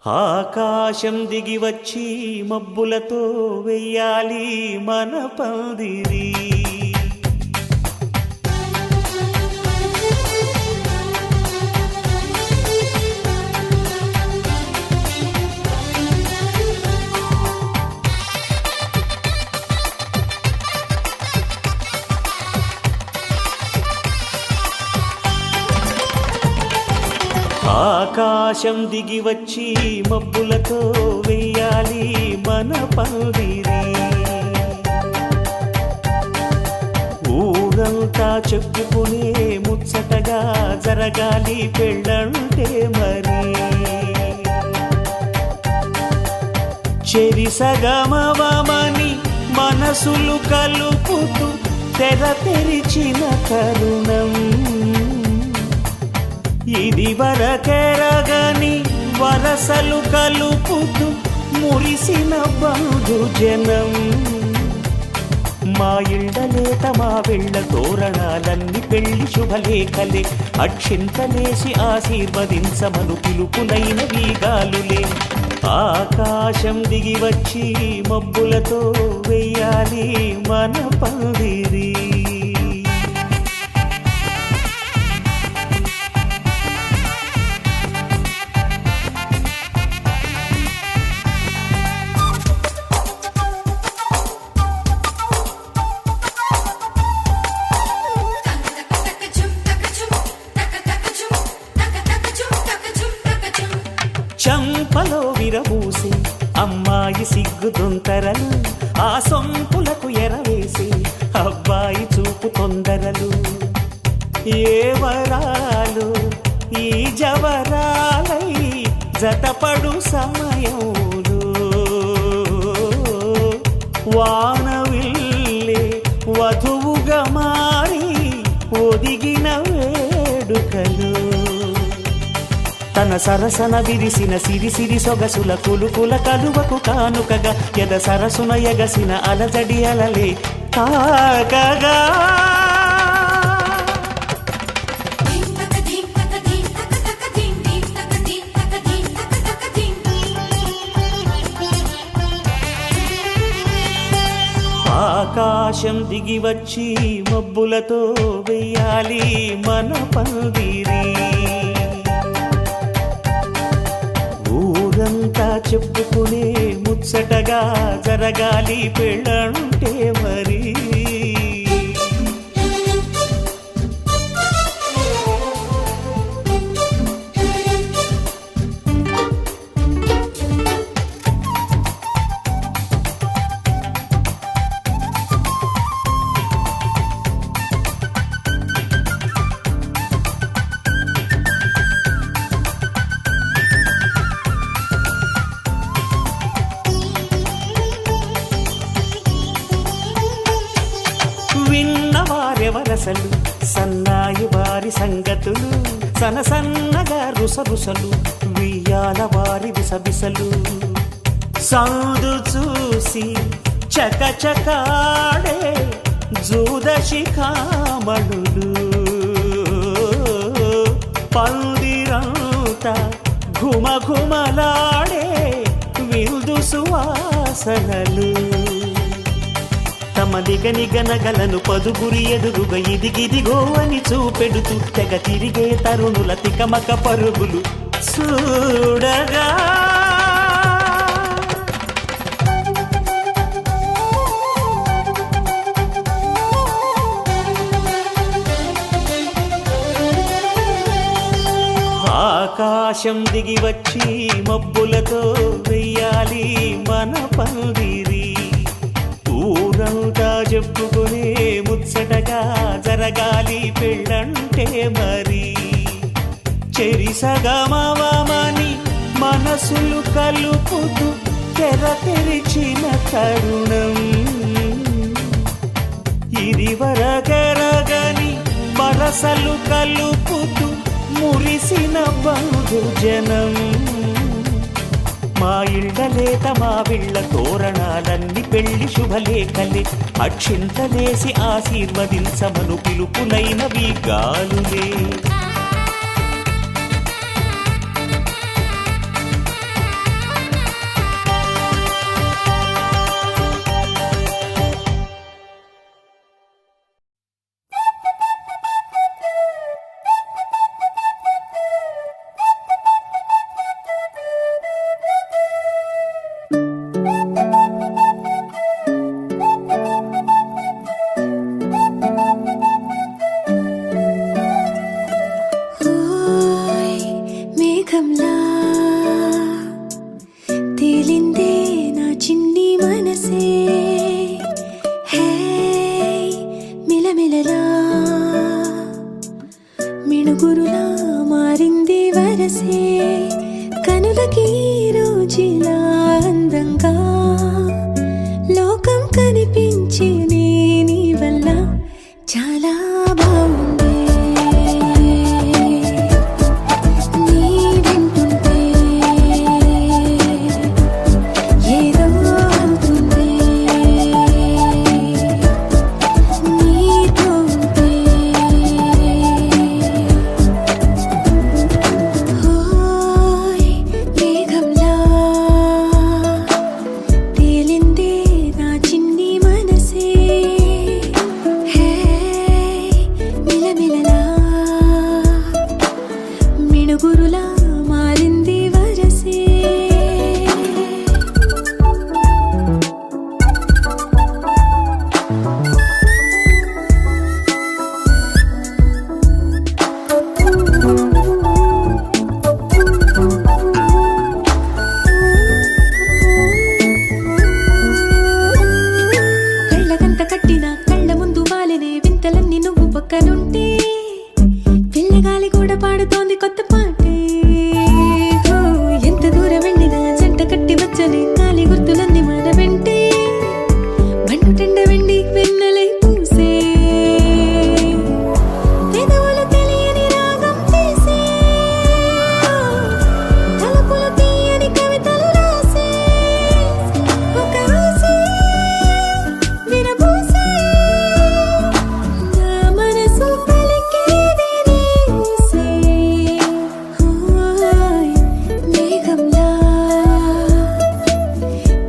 ఆకాశం దిగి వచ్చి మబ్బులతో వెయ్యాలి మన పందిరి. ఆకాశం దిగి వచ్చి మబ్బులతో వెయ్యాలి మన పందిరి. ఊరంతా చెప్పుకునే ముచ్చటగా జరగాలి పెళ్ళంటే మరి. చెరిసగమవమని మనసులు కలుపుతూ తెర తెరిచిన తరుణం ఇది వరకెరగని వరసలు కలుపుతూ మురిసిన బంధుజనం. మా ఇళ్ళలేత మా వెళ్ళ తోరణాలన్నీ పెళ్లి శుభలేఖలే. అక్షింతలేసి ఆశీర్వదించమను పిలుపులైన వీగాలులే. ఆకాశం దిగి వచ్చి మబ్బులతో వెయ్యాలి మన పందిరి. చంపలో విరబూసి అమ్మాయి సిగ్గుదొంతరలు, ఆ సొంపులకు ఎరవేసి అబ్బాయి చూపు తొందరలు. ఏ వరాలు ఈ జవరాలై జతపడు సమయంలో వానవిల్లే వధువుగా మారి ఒదిగిన వేడుకలు. తన సరసన విరిసిన సిరిసిరి సొగసుల కులుకుల కలువకు కానుకగా ఎద సరసున ఎగసిన అలజడి అలలే తాకగా. ఆకాశం దిగి వచ్చి మబ్బులతో వెయ్యాలి మన పందిరి. ఊరంతా చెప్పుకునే ముచ్చటగా జరగాలి పెళ్ళంటే మరి. విన్నవారెవరసలు సన్నాయి వారి సంగతులు, సనసన్నగా రుసరుసలు వియ్యాల వారి విసవిసలు. సౌదు చూసి చకచకాడే జూదశిఖామణులు, పందిరంతా ఘుమఘుమలాడే విందు సువాసనలు. తమ నిగనిగనగలను పదుగురి ఎదురుగా ఇదిగిదిగో అని చూపెడుతూ తెగ తిరిగే తరుణుల తికమక పరుగులు చూడగా. ఆకాశం దిగి వచ్చి మబ్బులతో వెయ్యాలి మన పందిరి. ఊరంతా చెప్పుకునే ముచ్చటగా జరగాలి పెళ్ళంటే మరి. చెరిసగమవమని మనసులు కలుపుతూ తెర తెరిచిన తరుణం ఇది వరకెరగని వరసలు కలుపుతూ మురిసిన బంధుజనం. మా ఇళ్ళలేత మా వీళ్ళ తోరణాలన్నీ పెళ్లి శుభలేఖలే. అక్షింతలేసి ఆశీర్వదించమను పిలుపులైన వీగాలులే. కనులకి ఈ రోజులా అందంగా లోకం కనిపించి నీ వల్ల చాలా బాగుంది. నీ వింటుంటే ఏదో అవుతుంది. నీతో ఉంటే హోయ్ మేఘంలా తేలిందే నా చిన్ని మనసే. హే మిలమిలలా మిణుగురులా మారింది వరసే. కళ్ళకంత కట్టిన కళ్ళ ముందు వాలినే వింతలన్నీ నువ్వు పక్కనుంటే పిల్లగాలి కూడా పాడుతోంది కొత్త పాటే. హో, ఎంత దూరం వెళ్ళినా జంట కట్టి వచ్చని గాలి గుర్తులన్నీ మన వెంటే బండుటెండ వెండి వెన్నెలై పూసే. పెదవులు తెలియని రాగం తీసే, తలుపులు తీయని కవితలు రాసే. ఒక ఆసే విరబూసే, నా మనసు పలికేది నీ ఊసే. హోయ్ మేఘంలా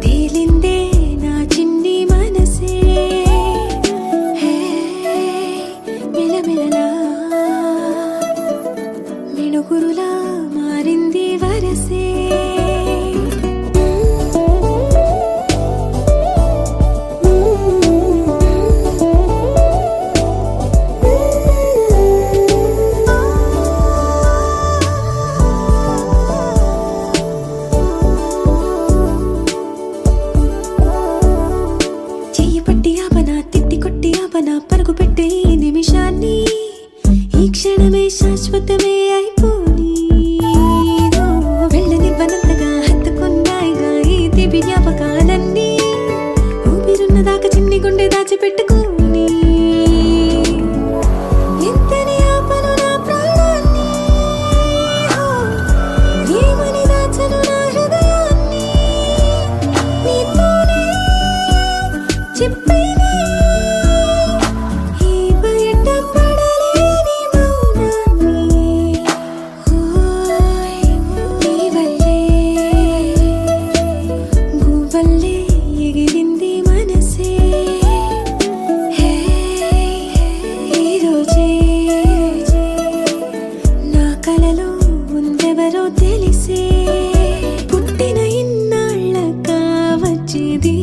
తేలిందే నా చిన్ని మనసే. హే మిలమిలలా మిణుగురులా మారింది వరసే. చెయ్యి పట్టి ఆపన తిట్టి కొట్టి ఆపన పరుగు పెట్టే ఈ నిమిషాన్ని, ఈ క్షణమే శాశ్వతమే అయిపోని. వెళ్ళనివ్వనంతగా హత్తుకున్నాయిగా ఈ దివి జ్ఞాపకాలన్నీ, ఊపిరున్న దాకా చిన్ని గుండె దాచిపెట్టుకోని. ఎంతని ఆపను నా ప్రాణాన్ని, హో, ఏమని దాచను నా హృదయాన్ని. నీతోనే చెప్పేనే ఈ బయట పడలేని మౌనాన్ని. హోయ్ నీ వల్లే గువ్వల్లే ఎగిరింది మనసే. హే ఈ రోజే నా కలలో ఉందెవరో తెలిసే. పుట్టిన ఇన్నాళ్ళకా వచ్చేది,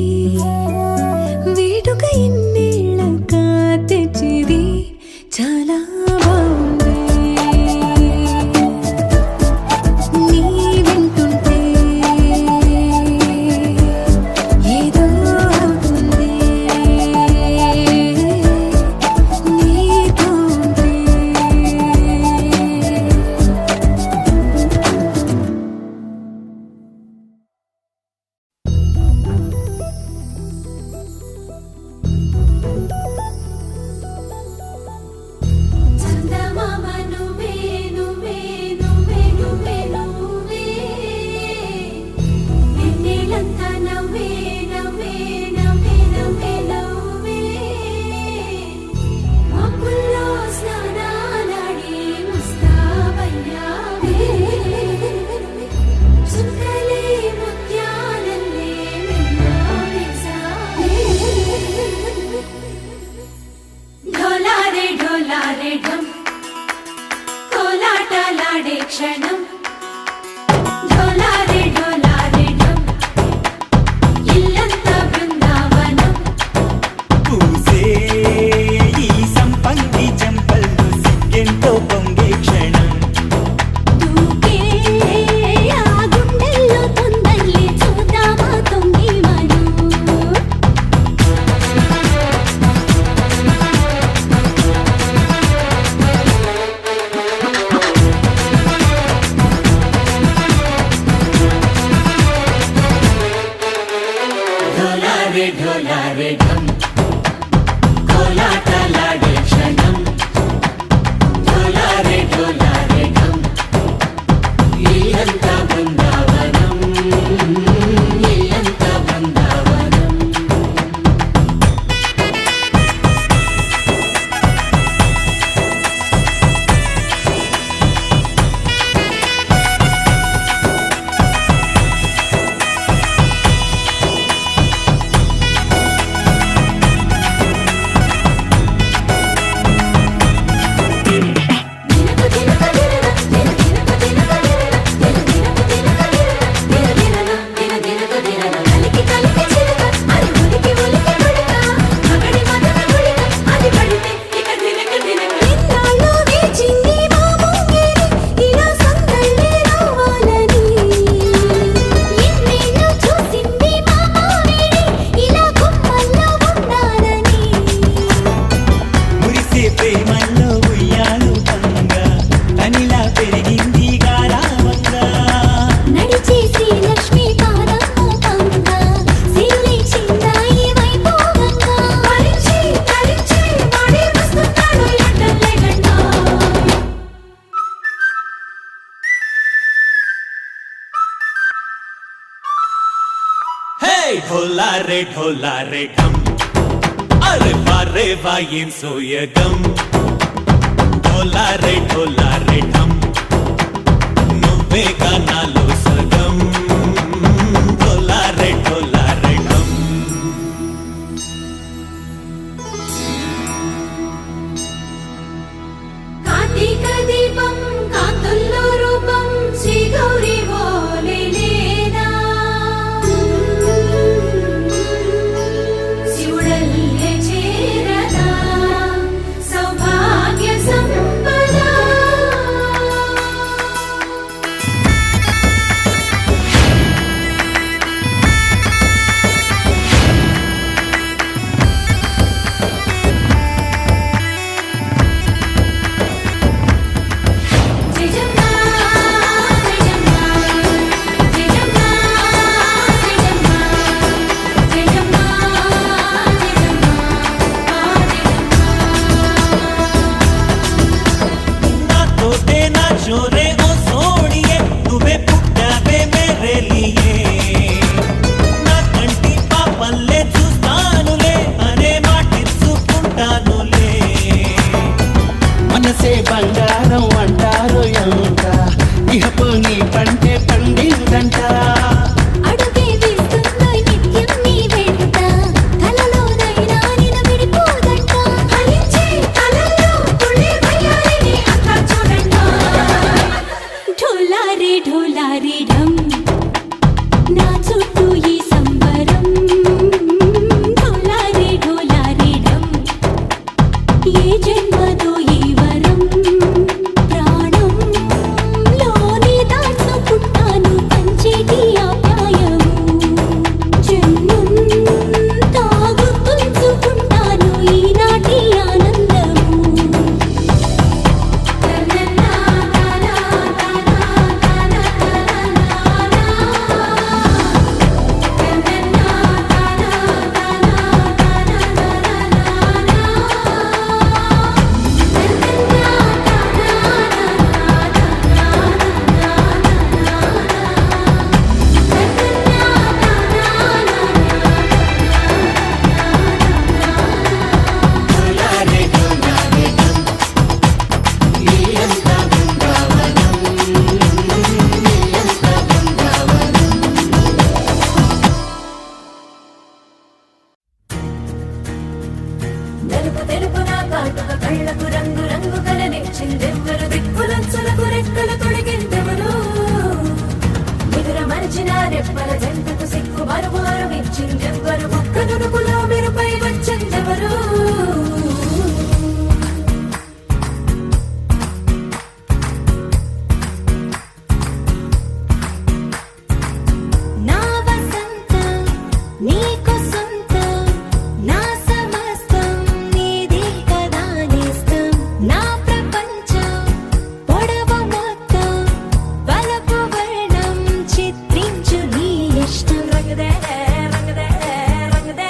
వేడుక ఇన్నేళ్ళకా తెచ్చేది చాలా బాగుంది. నీ వింటుంటే ఏదో అవుతుంది. నీతో ఉంటే చందమామ నువ్వే నువ్వే నువ్వే నువ్వే నువ్వే, వెన్నెలంతా నవ్వే నవ్వే నవ్వే నవ్వే నవ్వే. మబ్బుల్లో స్నానాలాడి ముస్తాబయ్యావే, చుక్కలే ముత్యాలల్లే వెన్నవేశావే. ఢోలారే ఢోలారే ఢం కోలాటలాడే క్షణం. ఢోలారే ఢోలారే ఢం ఇల్లంతా బృందావనం. పూసే ఈ సంపంగి చెంపల్లో సిగ్గెంతో పొంగే క్షణం. దూకే ఆ గుండెల్లో తొందల్లి చూద్దామా తొంగి మను. ढोलारे ढम కోలాటలాడే క్షణం ढोलारे ढोलारे ढम ఇల్లంతా బృందావనం ఇల్లంతా బృందావనం ఎన్నాళ్ళో వేచింది మా ముంగిరి ఇలా సందళ్ళే రావాలని ఎన్నేళ్ళు చూసింది మా మావేడి ఇలా గుమ్మల్లో ఉండాలని మురిసే ప్రేమల్లో ఉయ్యాలు పంగా తనిలా పెరిగింది గారావంగా నడిచే శ్రీలక్ష్మి పాదము పంగా సిరులే చిందాయి వైభోగంగా హరించి హరించి వాడే వస్తున్నాడు ఎండలే గంట హే ढोलारे ढोलारे ढम అరే వారే వాయేం సోయగం ढोलारे ढोलारे ढम నువ్వే గానాలో సగం ढोलारे ढोलारे ढम కార్తీక దీపం కాంతుల్లో రూపం శ్రీ గౌరీ ఓలేనా శివుడల్లే చేరదా సౌభాగ్య సంపద జయజమ్మా జయజమ్మా జయజమ్మా జయజమ్మా జయజమ్మా నాతోటే నా చోరే ఓ సోడియే నువ్వే పుట్టావే మేరే లియే నా కంటి పాపల్లే చూస్తానులే అనే మాటిచ్చుకుంటానులే మనసే బంగారం అంటారు ఎంత ఇహపు నీ పంటే పండిందంట అడుగే వేస్తుందో నిత్యం నీ వెంట కలలోనైనా నిన్ను విడిపోదంట ఫలించే కలల్లో తుళ్ళే వయ్యారిని అంతా చూడంట ఢోలారే ఢోలారే ఢం నా చుట్టూ ఈ సంబరం ఢోలారే ఢోలారే ఢం ఏ జన్మదో ఈ వరం ప్రాణంలోనే దాచుకుంటాను పంచేటి ఆప్యాయము జన్మంతా గుర్తుంచుకుంటాను ఈనాటి ఆనందము ढोलारे ढोलारे ढम ఇల్లంతా బృందావనం ఇల్లంతా బృందావనం నలుపు తెలుపు నా కాటుక కళ్ళకు రంగు రంగు కలనిచ్చిందెవ్వరు దిక్కులంచులకు రెక్కలు తొడిగిందెవరు నిదుర మరిచిన రెప్పల జంటకు సిక్కు మరుమారు ఇచ్చిందెవ్వరు ఒక్క దుడుకులో మెరుపై వచ్చిందెవరు నా వసంతం నీకు సొంతం నా సమస్తం నీది కదా నేస్తం నా ప్రపంచం పొడవ మొత్తం వలపు వర్ణం చిత్రించు నీ ఇష్టం రంగదే రంగదే రంగదే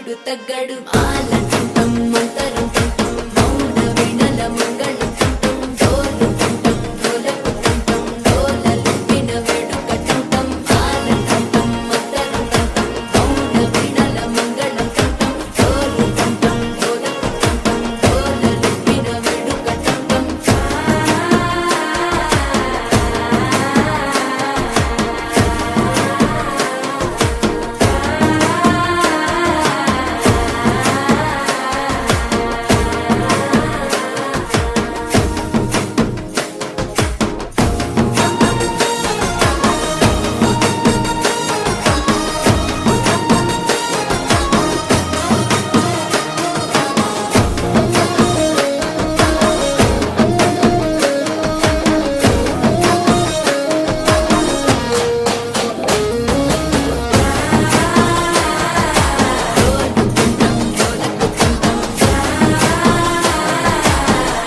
ఎప్పుడు తగ్గడు ఆలంటుంటం మంతరం టుంటం మౌన వీణల మంగళం టుంటం డోలు టుంటం డోలకు టుంటం డోలలు విన వేడుక టుంటం ఆలంటుంటం మంతరం టుంటం మౌన వీణల మంగళం టుంటం డోలు టుంటం డోలకు టుంటం డోలలు విన వేడుక టుంటం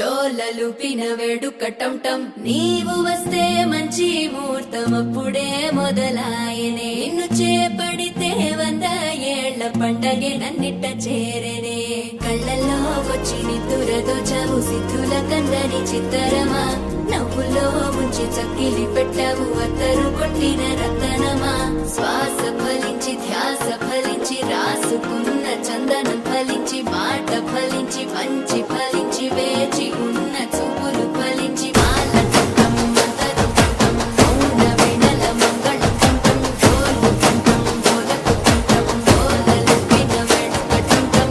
డోలలు పిన వేడుకటంటం నీవు వస్తే మంచి ముహూర్తం అప్పుడే మొదలాయనే నిన్ను చేపడితే 100 ఏళ్ల పండగే నన్నిట్ట చేరనే కళ్ళల్లో వచ్చి నిద్దురదోచవు సిద్ధుల కందని చిత్తరమా నవ్వులో ముంచి చక్కిలి పెట్టవు అత్తరు కొట్టిన రతనమా శ్వాస ఫలించి ధ్యాస ఫలించి రాసుకున్న చందనం ఫలించి మాట ఫలించి మంచి ఫలించి వేచి ఉన్న చూపులు ఫలించి మాల టుంటం మంతరం టుంటం మౌన వీణల మంగళం టుంటం డోలు టుంటం డోలకు టుంటం డోలలు విన వేడుక టుంటం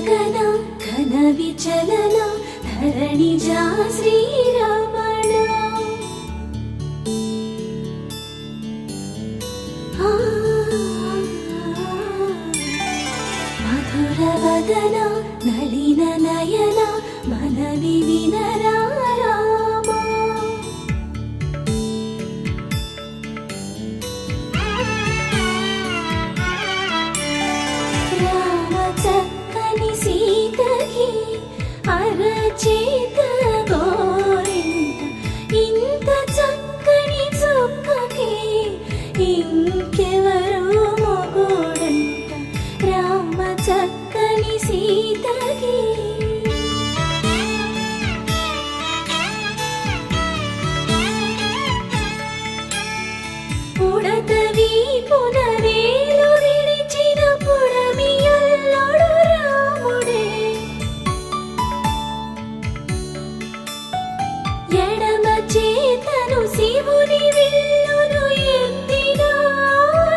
ಗಗನ ಘನ ವಿಚಲನ ಧರಣಿಜ ಶ್ರೀರಮಣ ಮಧುರ ವದನ ನಳಿನ ನಯನ ಮನವಿ ವಿನರಾಮ ರಾಮ ಚಕ್ಕನಿ ಸೀತಗೆ ಅರచేత గోరింట ఇంత చక్కని చుక్కకి ఇంకెవరు మొగుడంట రామ చక్కని సీతకి పుడతవి పునవేలు విడిచిన పుడమియల్లోడు రాముడే ఎడమ చేతను శివుని విల్లును ఎత్తిన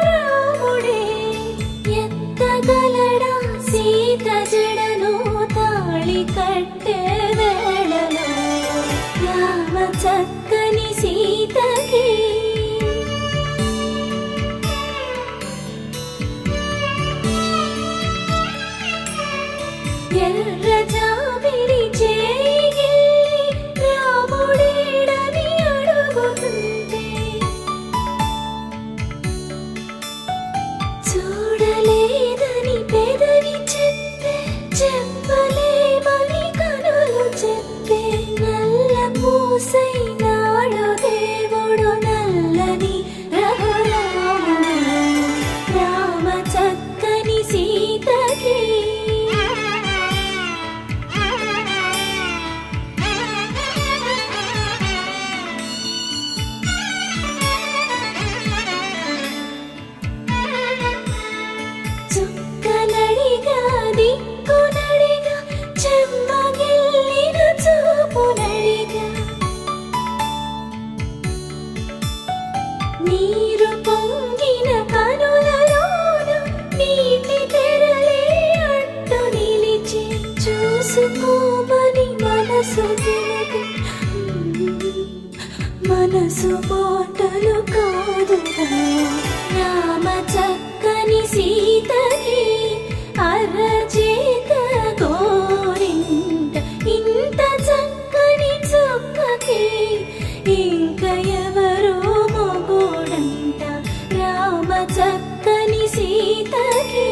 రాముడే ఎత్తగలడా సీత జడను తాళి కట్టే వేళలో రామ చక్కని సీతకి ఎర్ర జాబిలి చేయి రాముడేడని అడుగుతుంటే చూడలేదని పెదవి చెప్పే చెప్పలేమని కనులు చెప్పే నల్ల పూసై నాడు దేవుడు నల్లని రఘురాముడు రామ చక్కని సీతకి చుక్కనడిగా దిక్కునడిగా చెమ్మగిల్లిన చూపునడిగా నీరు పొంగిన కనులలోన నీటి తెరలే అడ్డు నిలిచి చూసుకోమని మనసు తెలిపి మనసు మాటలు కాదుగా రామ చక్కని సీతకి అరచేత గోరింట ఇంత చక్కని చుక్కకి ఇంక ఎవరు మొగుడంట రామ చక్కని సీతకి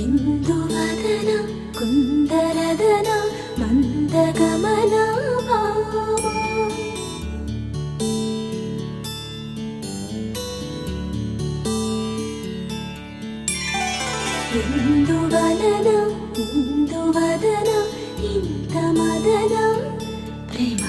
ఇందువదన కుందరదన మందగమన భామ ఇందువలన ఇందువదన ఇంత మదన ప్రేమ